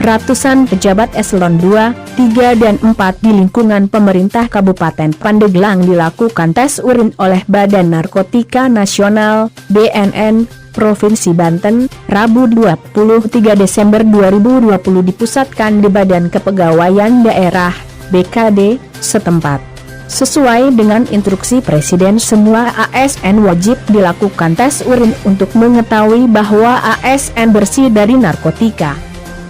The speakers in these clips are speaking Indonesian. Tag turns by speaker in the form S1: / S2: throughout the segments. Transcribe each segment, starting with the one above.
S1: ratusan pejabat eselon 2, 3 dan 4 di lingkungan pemerintah Kabupaten Pandeglang dilakukan tes urin oleh Badan Narkotika Nasional, BNN, Provinsi Banten, Rabu 23 Desember 2020 dipusatkan di Badan Kepegawaian Daerah, BKD, setempat. Sesuai dengan instruksi Presiden, semua ASN wajib dilakukan tes urin untuk mengetahui bahwa ASN bersih dari narkotika.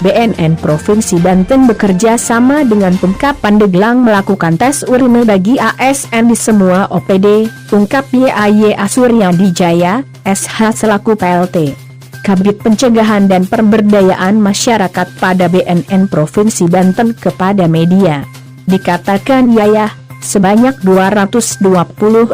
S1: BNN Provinsi Banten bekerja sama dengan Pemkab Pandeglang melakukan tes urin bagi ASN di semua OPD, ungkap YAY Asuryadi Jaya, SH selaku PLT Kabid Pencegahan dan Pemberdayaan Masyarakat pada BNN Provinsi Banten kepada media. Dikatakan Yaya, sebanyak 220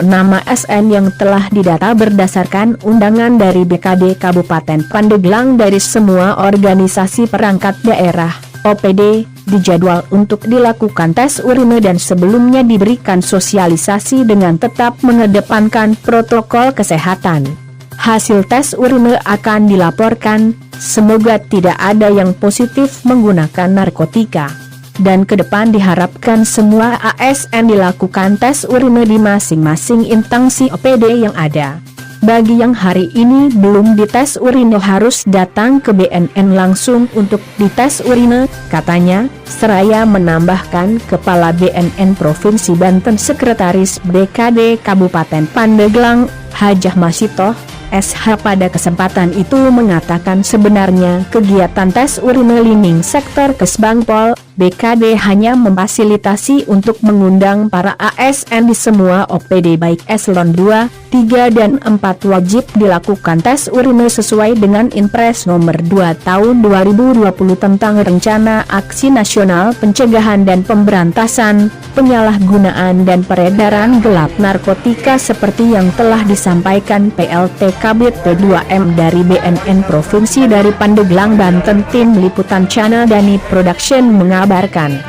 S1: nama ASN yang telah didata berdasarkan undangan dari BKD Kabupaten Pandeglang dari semua organisasi perangkat daerah, OPD, dijadwal untuk dilakukan tes urin dan sebelumnya diberikan sosialisasi dengan tetap mengedepankan protokol kesehatan. Hasil tes urin akan dilaporkan, semoga tidak ada yang positif menggunakan narkotika. Dan ke depan diharapkan semua ASN dilakukan tes urin di masing-masing instansi OPD yang ada. Bagi yang hari ini belum dites urin harus datang ke BNN langsung untuk dites urin, katanya, seraya menambahkan Kepala BNN Provinsi Banten Sekretaris BKD Kabupaten Pandeglang, Hajah Masitoh, SH pada kesempatan itu mengatakan sebenarnya kegiatan tes urin lining sektor Kesbangpol, BKD hanya memfasilitasi untuk mengundang para ASN di semua OPD baik eselon 2, 3 dan 4 wajib dilakukan tes urin sesuai dengan Inpres nomor 2 tahun 2020 tentang Rencana Aksi Nasional Pencegahan dan Pemberantasan Penyalahgunaan dan Peredaran Gelap Narkotika seperti yang telah disampaikan PLT Kabid P2M dari BNN Provinsi dari Pandeglang, Banten. Tim Liputan Channel Dani Production mengabarkan.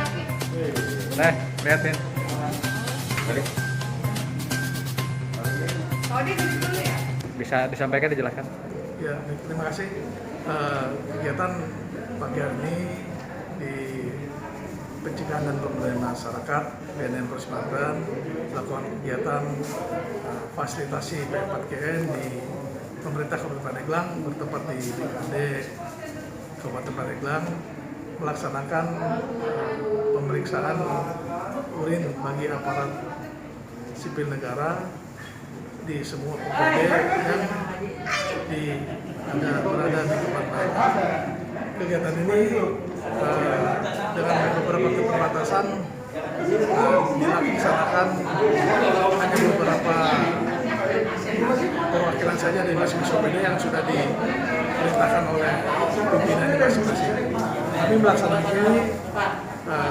S2: Nah, lihatin. Bisa disampaikan, dijelaskan.
S3: Ya, terima kasih. Kegiatan pagi hari ini di Pencegahan dan Pemberdayaan Masyarakat BNN Provinsi Banten melakukan kegiatan fasilitasi P4GN di pemerintah Kabupaten Pandeglang bertempat di BKD Kabupaten Pandeglang melaksanakan pemeriksaan urin bagi aparat sipil negara di semua OPD yang berada di tempat lain. Kegiatan ini dengan beberapa keterbatasan dilaksanakan hanya beberapa perwakilan saja di masing-masing OPD yang sudah diperintahkan oleh pimpinan di masing-masing. Kami melaksanakan ini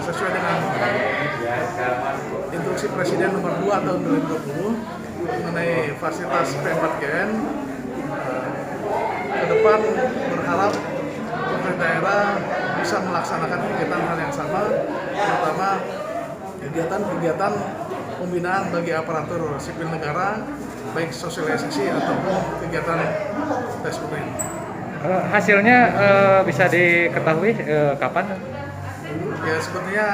S3: sesuai dengan instruksi Presiden nomor 2 tahun 2020 mengenai fasilitas P4GN. Ke depan berharap pemerintah daerah bisa melaksanakan kegiatan hal yang sama, terutama kegiatan pembinaan bagi aparatur sipil negara, baik sosialisasi ataupun kegiatan tes urin.
S2: Hasilnya bisa diketahui kapan?
S3: Ya, sebetulnya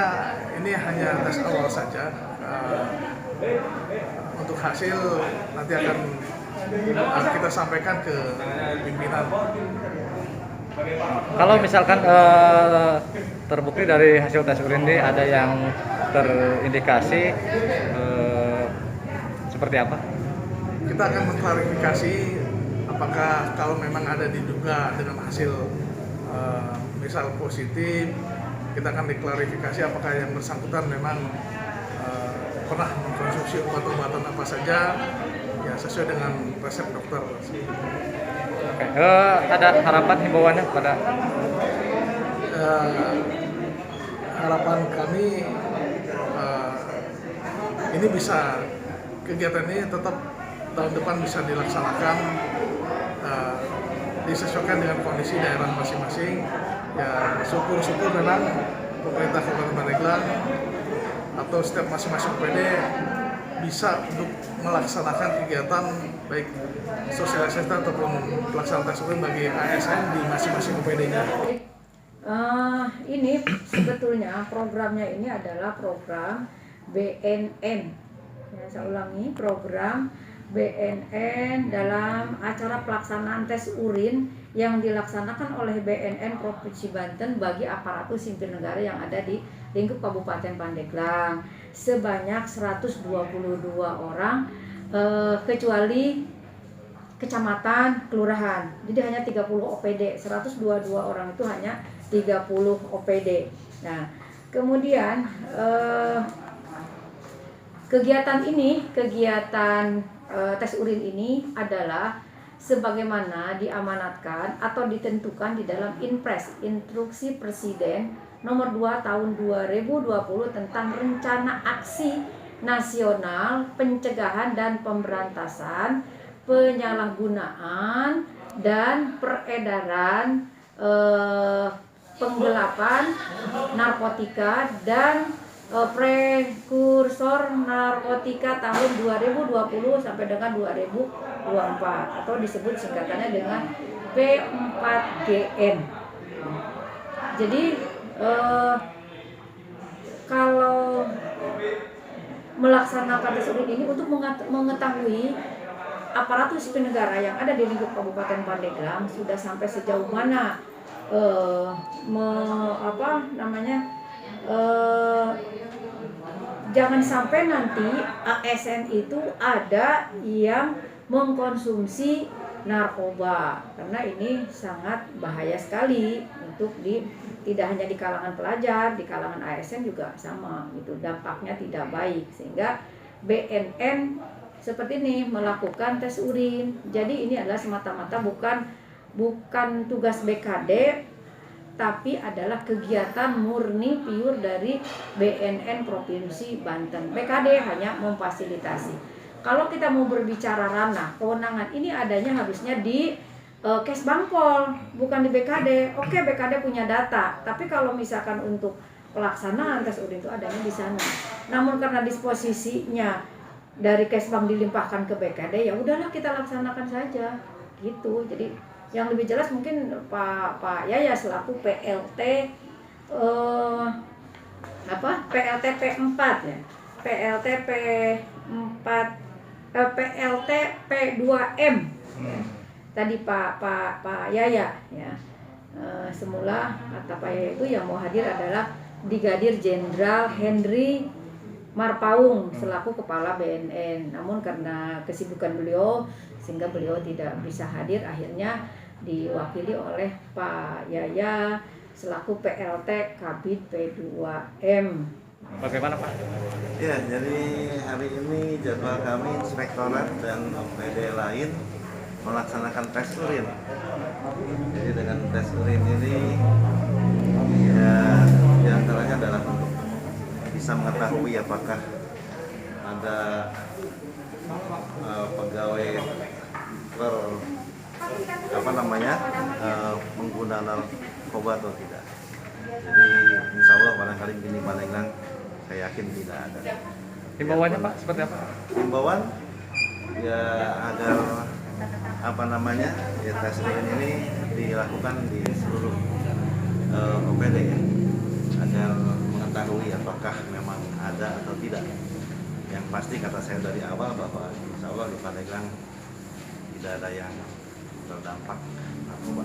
S3: ini hanya tes awal saja. Untuk hasil nanti akan kita sampaikan ke pimpinan.
S2: Kalau misalkan terbukti dari hasil tes urin ini ada yang terindikasi seperti apa?
S3: Kita akan mengklarifikasi apakah kalau memang ada diduga dengan hasil misal positif, kita akan diklarifikasi apakah yang bersangkutan memang pernah mengkonsumsi obat-obatan apa saja ya sesuai dengan resep dokter.
S2: Oke. Ada harapan himbauannya pada
S3: harapan kami ini bisa kegiatan ini tetap tahun depan bisa dilaksanakan disesuaikan dengan kondisi daerah masing-masing. Ya, syukur-syukur memang pemerintah Kabupaten Pandeglang atau setiap masing-masing OPD bisa untuk melaksanakan kegiatan baik sosialisasi ataupun pelaksanaan tes urin bagi ASN di masing-masing OPD-nya.
S4: Ini sebetulnya programnya ini adalah program BNN. Ya, saya ulangi, program BNN dalam acara pelaksanaan tes urin yang dilaksanakan oleh BNN Provinsi Banten bagi aparatur sipil negara yang ada di lingkup Kabupaten Pandeglang sebanyak 122 orang, kecuali kecamatan, kelurahan. Jadi hanya 30 OPD, 122 orang itu hanya 30 OPD. Nah, kemudian kegiatan tes urin ini adalah sebagaimana diamanatkan atau ditentukan di dalam Inpres, Instruksi Presiden nomor 2 tahun 2020 tentang Rencana Aksi Nasional Pencegahan dan Pemberantasan Penyalahgunaan dan Peredaran Penggelapan Narkotika dan Prekursor Narkotika tahun 2020 sampai dengan 2024 atau disebut singkatannya dengan P4GN. Jadi kalau melaksanakan tes urin ini untuk mengetahui aparatur sipil negara yang ada di lingkup Kabupaten Pandeglang sudah sampai sejauh mana jangan sampai nanti ASN itu ada yang mengkonsumsi narkoba, karena ini sangat bahaya sekali untuk tidak hanya di kalangan pelajar, di kalangan ASN juga sama gitu, dampaknya tidak baik. Sehingga BNN seperti ini melakukan tes urin. Jadi ini adalah semata-mata bukan tugas BKD, tapi adalah kegiatan murni pure dari BNN Provinsi Banten. BKD hanya memfasilitasi. Kalau kita mau berbicara ranah kewenangan, ini adanya harusnya di Kesbangpol, bukan di BKD. Oke, BKD punya data, tapi kalau misalkan untuk pelaksanaan tes urin itu adanya di sana. Namun karena disposisinya dari Kesbang dilimpahkan ke BKD, ya udahlah kita laksanakan saja gitu. Jadi yang lebih jelas mungkin Pak Yaya selaku PLT PLT P4 ya, PLT P4 PLT P2M ya. Tadi Pak Yaya ya, semula kata Pak Yaya itu yang mau hadir adalah Brigadir Jenderal Henry Marpaung selaku Kepala BNN. Namun karena kesibukan beliau sehingga beliau tidak bisa hadir, akhirnya diwakili oleh Pak Yaya selaku PLT Kabid P2M.
S2: Bagaimana Pak?
S5: Ya, jadi hari ini jadwal kami inspektorat dan OPD lain melaksanakan tes urin. Jadi dengan tes urin ini ya diantaranya adalah untuk bisa mengetahui apakah ada pegawai pengguna narkoba atau tidak. Jadi insya Allah barangkali di Pandeglang saya yakin tidak ada.
S2: Himbauannya Pak seperti apa?
S5: Himbauan ya agar tes urin ini dilakukan di seluruh OPD ya, agar mengetahui apakah memang ada atau tidak. Yang pasti kata saya dari awal bahwa insya Allah di Pandeglang tidak ada yang terdampak narkoba.